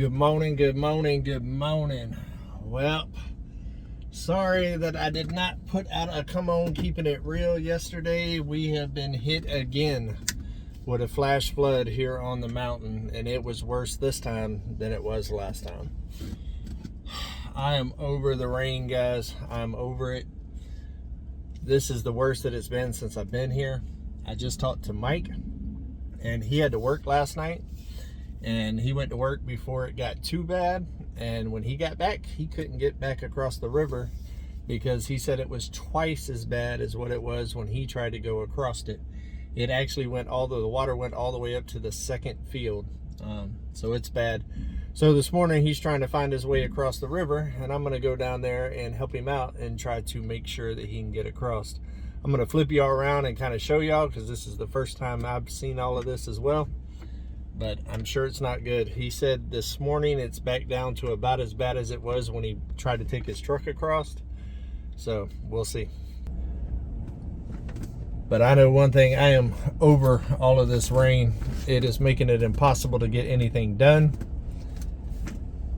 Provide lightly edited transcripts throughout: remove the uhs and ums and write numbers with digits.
Good morning, good morning, good morning. Well, sorry that I did not put out a Come On Keeping It Real yesterday. We have been hit again with a flash flood here on the mountain, and it was worse this time than it was last time. I am over the rain, guys. I'm over it. This is the worst that it's been since I've been here. I just talked to Mike, and he had to work last night. And he went to work before it got too bad, and when he got back, he couldn't get back across the river because he said it was twice as bad as what it was when he tried to go across it. It actually went the water went all the way up to the second field, so it's bad. So this morning he's trying to find his way across the river, and I'm going to go down there and help him out and try to make sure that he can get across. I'm going to flip y'all around and kind of show y'all, because this is the first time I've seen all of this as well. But I'm sure it's not good. He said this morning it's back down to about as bad as it was when he tried to take his truck across. So we'll see. But I know one thing, I am over all of this rain. It is making it impossible to get anything done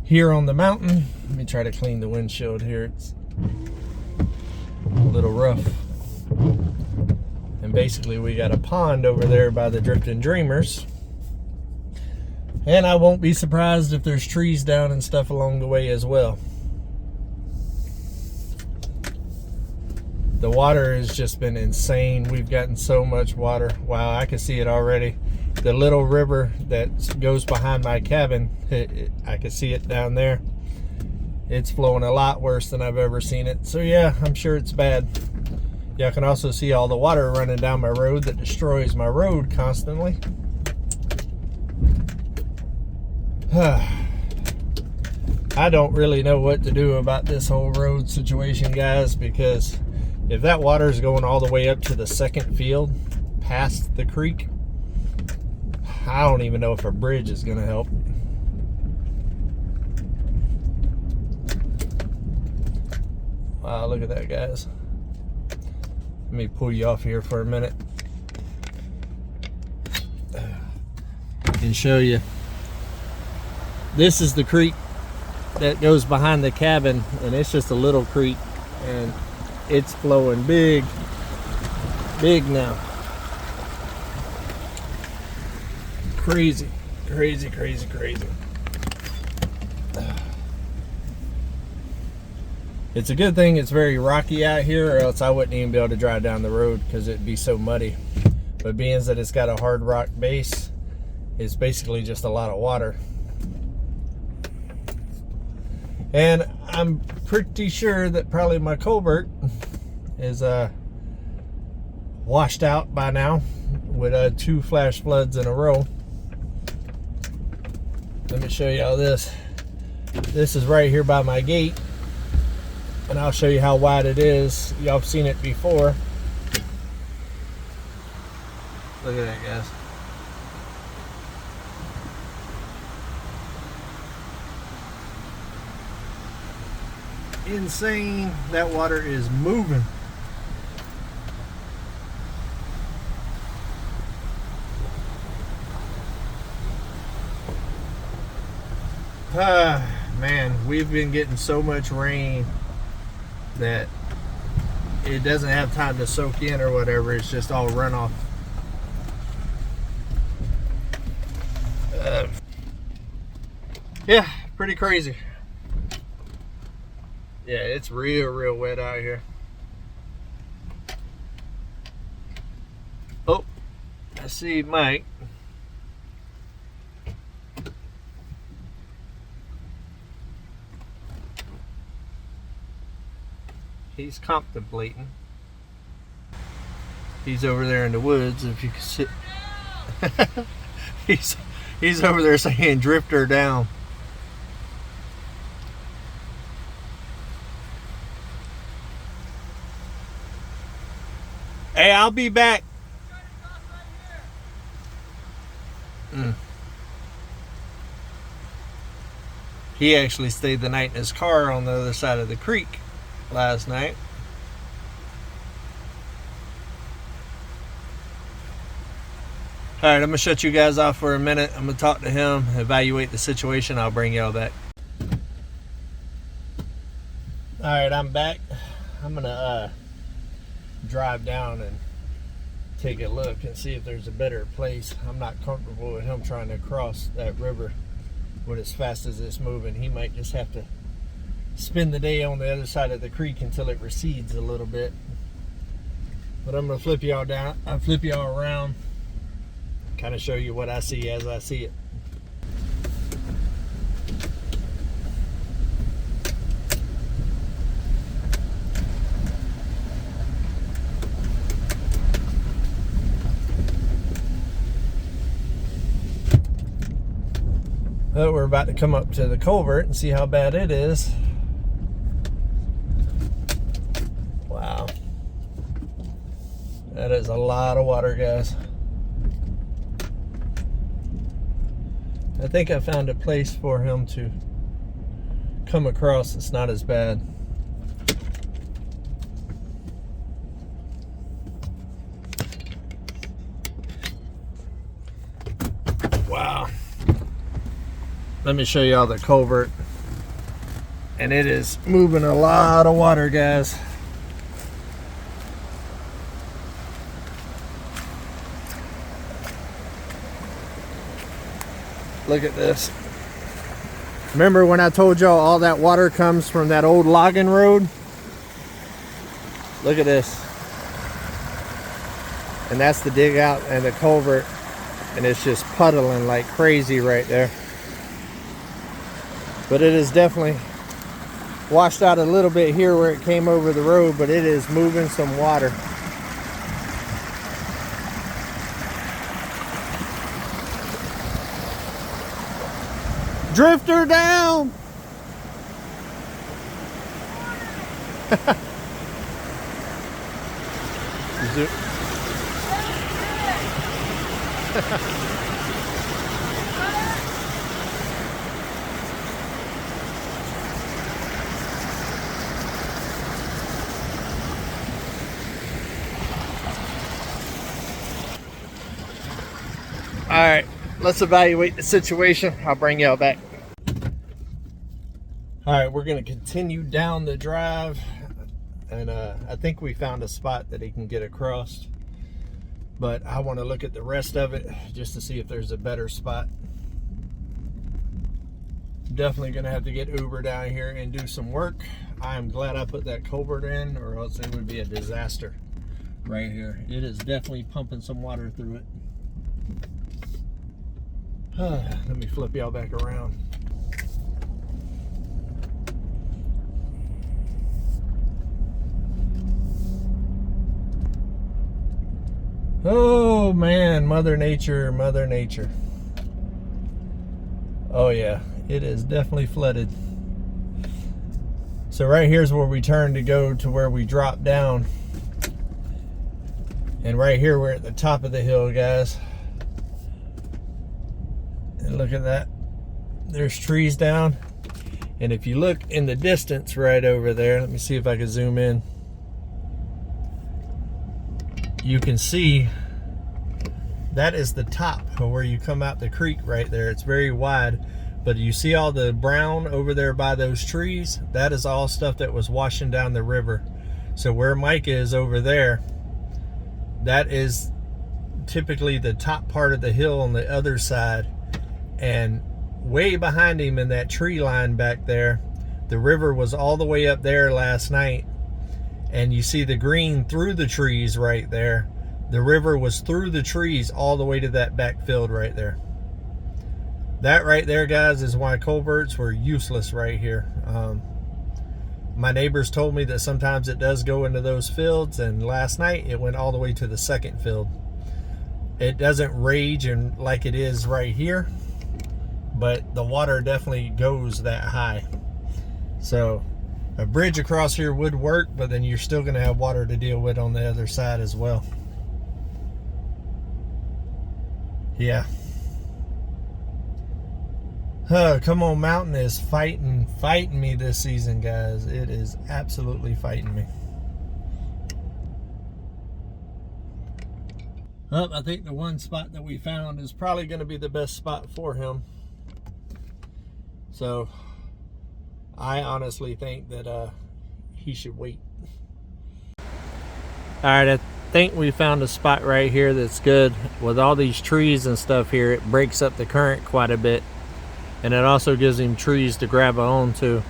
here on the mountain. Let me try to clean the windshield here. It's a little rough. And basically we got a pond over there by the Drifting Dreamers. And I won't be surprised if there's trees down and stuff along the way as well. The water has just been insane. We've gotten so much water. Wow, I can see it already. The little river that goes behind my cabin, I can see it down there. It's flowing a lot worse than I've ever seen it. So yeah, I'm sure it's bad. Y'all can also see all the water running down my road that destroys my road constantly. I don't really know what to do about this whole road situation, guys, because if that water is going all the way up to the second field past the creek, I don't even know if a bridge is going to help. Wow, look at that, guys. Let me pull you off here for a minute and show you. This is the creek that goes behind the cabin, and it's just a little creek, and it's flowing big now. Crazy, crazy, crazy, crazy. It's a good thing it's very rocky out here, or else I wouldn't even be able to drive down the road because it'd be so muddy. But being that it's got a hard rock base, it's basically just a lot of water. And I'm pretty sure that probably my culvert is washed out by now with 2 flash floods in a row. Let me show you all this. This is right here by my gate, and I'll show you how wide it is. Y'all have seen it before. Look at that, guys. Insane. That water is moving. Man, we've been getting so much rain that it doesn't have time to soak in or whatever. It's just all runoff. Yeah, pretty crazy. Yeah, it's real wet out here. Oh, I see Mike. He's contemplating. He's over there in the woods, if you can see. he's over there saying drifter down. Hey, I'll be back. He actually stayed the night in his car on the other side of the creek last night. All right, I'm gonna shut you guys off for a minute. I'm gonna talk to him, evaluate the situation. I'll bring y'all back. All right, I'm back. I'm gonna drive down and take a look and see if there's a better place. I'm not comfortable with him trying to cross that river with as fast as it's moving. He might just have to spend the day on the other side of the creek until it recedes a little bit. But I'm gonna flip y'all down. I'll flip y'all around, kind of show you what I see as I see it. Well, we're about to come up to the culvert and see how bad it is. Wow. That is a lot of water, guys. I think I found a place for him to come across that's not as bad. Wow. Let me show y'all the culvert. And it is moving a lot of water, guys. Look at this. Remember when I told y'all all that water comes from that old logging road? Look at this. And that's the dig out and the culvert. And it's just puddling like crazy right there. But it is definitely washed out a little bit here where it came over the road, but it is moving some water. Drifter down. All right, let's evaluate the situation. I'll bring y'all back. All right, we're gonna continue down the drive, and I think we found a spot that he can get across, but I want to look at the rest of it just to see if there's a better spot. Definitely gonna have to get Uber down here and do some work. I'm glad I put that culvert in, or else it would be a disaster right here. It is definitely pumping some water through it. Let me flip y'all back around. Oh man, Mother Nature, Mother Nature. Oh yeah, it is definitely flooded. So right here's where we turn to go to where we drop down. And right here we're at the top of the hill, guys. And look at that. There's trees down. And if you look in the distance right over there, let me see if I can zoom in. You can see that is the top of where you come out the creek right there. It's very wide, but you see all the brown over there by those trees? That is all stuff that was washing down the river. So where Mike is over there, that is typically the top part of the hill on the other side. And way behind him in that tree line back there, the river was all the way up there last night. And you see the green through the trees right there. The river was through the trees all the way to that back field right there. That right there, guys, is why culverts were useless right here. My neighbors told me that sometimes it does go into those fields, and last night it went all the way to the second field. It doesn't rage and like it is right here, but the water definitely goes that high. So a bridge across here would work, but then you're still going to have water to deal with on the other side as well. Yeah. Come On Mountain is fighting me this season, guys. It is absolutely fighting me. Well, I think the one spot that we found is probably going to be the best spot for him. So I honestly think that he should wait. All right, I think we found a spot right here that's good. With all these trees and stuff here, it breaks up the current quite a bit, and it also gives him trees to grab onto.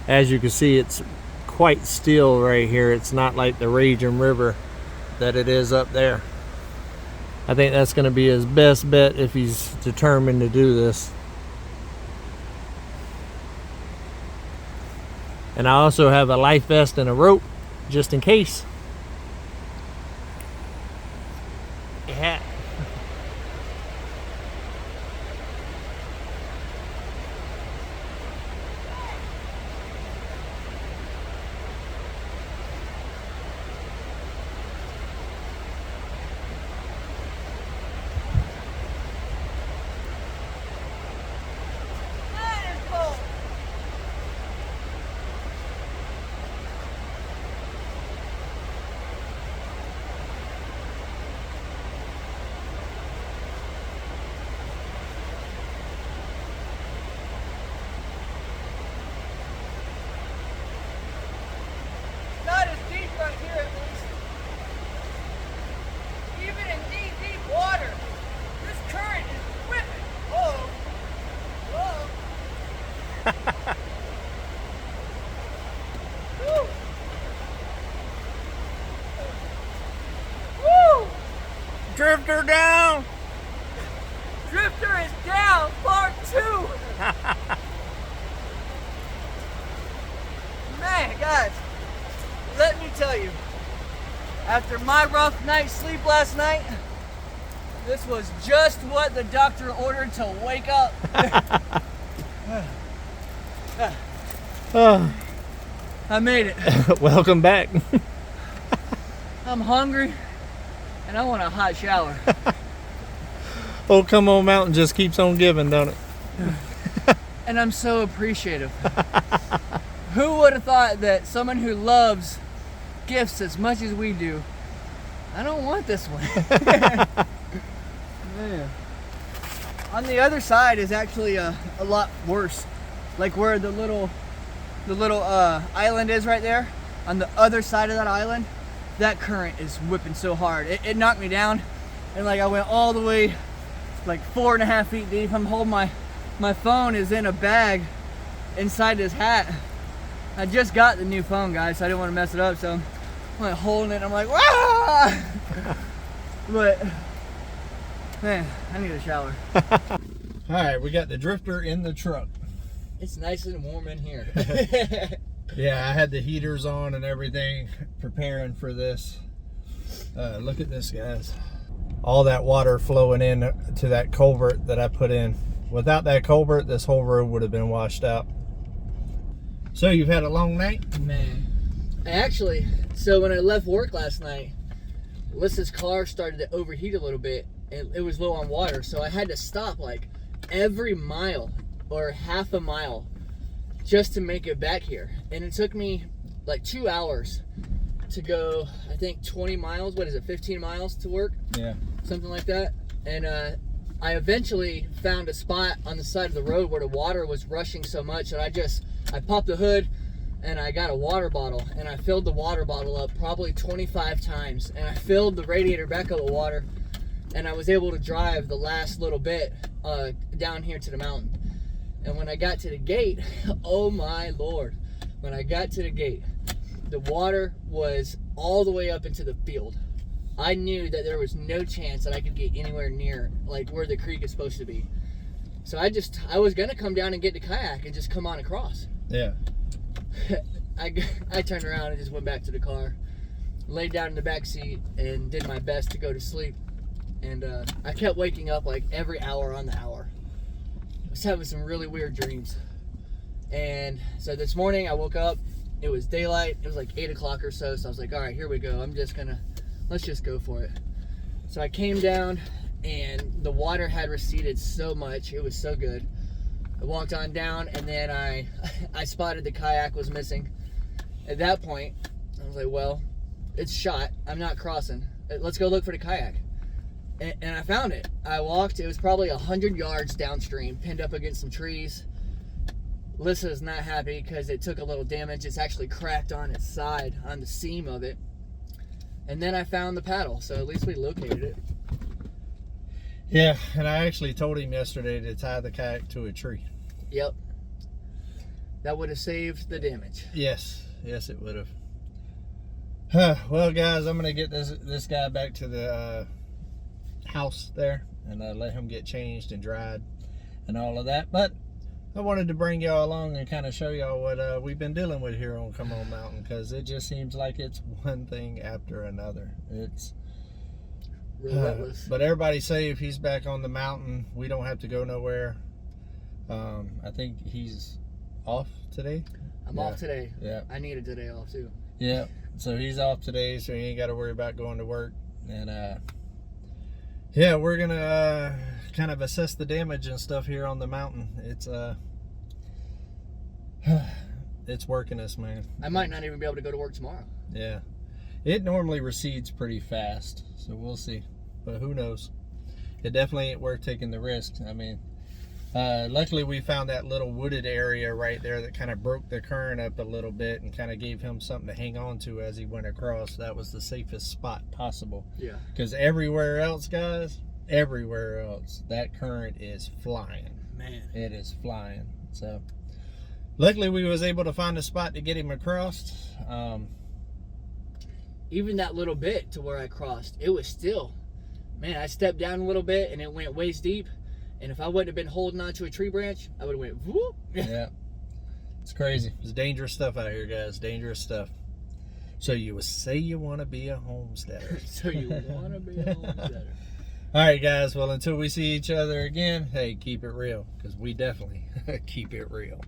As you can see, it's quite still right here. It's not like the raging river that it is up there. I think that's going to be his best bet if he's determined to do this. And I also have a life vest and a rope just in case. Yeah. Drifter down! Drifter is down, part 2! Man, guys, let me tell you, after my rough night's sleep last night, this was just what the doctor ordered to wake up. I made it. Welcome back. I'm hungry. And I want a hot shower. Oh, come on, mountain just keeps on giving, don't it? And I'm so appreciative. Who would have thought that someone who loves gifts as much as we do, I don't want this one. Man. On the other side is actually a lot worse. Like where the little island is right there. On the other side of that island, that current is whipping so hard. It knocked me down, and like I went all the way like 4.5 feet deep. I'm holding my phone is in a bag inside this hat. I just got the new phone, guys, so I didn't want to mess it up, so I'm like holding it and I'm like, wah! But man, I need a shower. All right, we got the drifter in the truck. It's nice and warm in here. Yeah, I had the heaters on and everything, preparing for this. Look at this, guys. All that water flowing in to that culvert that I put in. Without that culvert, this whole road would have been washed out. So you've had a long night? Man, actually, so when I left work last night, Alyssa's car started to overheat a little bit, and it was low on water, so I had to stop like every mile or half a mile just to make it back here. And it took me like 2 hours to go, I think 20 miles, what is it, 15 miles to work? Yeah. Something like that. And I eventually found a spot on the side of the road where the water was rushing so much that I popped the hood and I got a water bottle, and I filled the water bottle up probably 25 times, and I filled the radiator back up with water, and I was able to drive the last little bit down here to the mountain. And when I got to the gate, oh my Lord, when I got to the gate, the water was all the way up into the field. I knew that there was no chance that I could get anywhere near like where the creek is supposed to be. So I was gonna come down and get the kayak and just come on across. Yeah. I turned around and just went back to the car, laid down in the back seat, and did my best to go to sleep. And I kept waking up like every hour on the hour. I was having some really weird dreams. And so this morning I woke up, it was daylight, it was like 8 o'clock or so, so I was like, all right, here we go. Let's just go for it. So I came down and the water had receded so much, it was so good. I walked on down, and then I spotted the kayak was missing. At that point, I was like, well, it's shot, I'm not crossing. Let's go look for the kayak. And I found it. I walked, it was probably 100 yards downstream, pinned up against some trees. Lissa's not happy because it took a little damage. It's actually cracked on its side, on the seam of it. And then I found the paddle, so at least we located it. Yeah, and I actually told him yesterday to tie the kayak to a tree. Yep. That would have saved the damage. Yes, yes it would have. Well, guys, I'm gonna get this guy back to the house there and let him get changed and dried and all of that. But I wanted to bring y'all along and kind of show y'all what we've been dealing with here on Come On Mountain, because it just seems like it's one thing after another. It's relentless. But everybody's safe. He's back on the mountain. We don't have to go nowhere. I think he's off today. I'm off today. Yeah. I needed today off too. Yeah. So he's off today, so he ain't got to worry about going to work. And yeah, we're gonna kind of assess the damage and stuff here on the mountain. It's working us, man. I might not even be able to go to work tomorrow. Yeah, it normally recedes pretty fast, so we'll see. But who knows? It definitely ain't worth taking the risk. I mean, luckily we found that little wooded area right there that kind of broke the current up a little bit and kind of gave him something to hang on to as he went across. That was the safest spot possible. Yeah. Because everywhere else, guys, everywhere else, that current is flying. Man. It is flying. So luckily we was able to find a spot to get him across. Even that little bit to where I crossed, it was still, man, I stepped down a little bit and it went waist deep. And if I wouldn't have been holding onto a tree branch, I would have went whoop. Yeah. It's crazy. It's dangerous stuff out here, guys. Dangerous stuff. So you would say you want to be a homesteader. So you want to be a homesteader. All right, guys. Well, until we see each other again, hey, keep it real, because we definitely keep it real.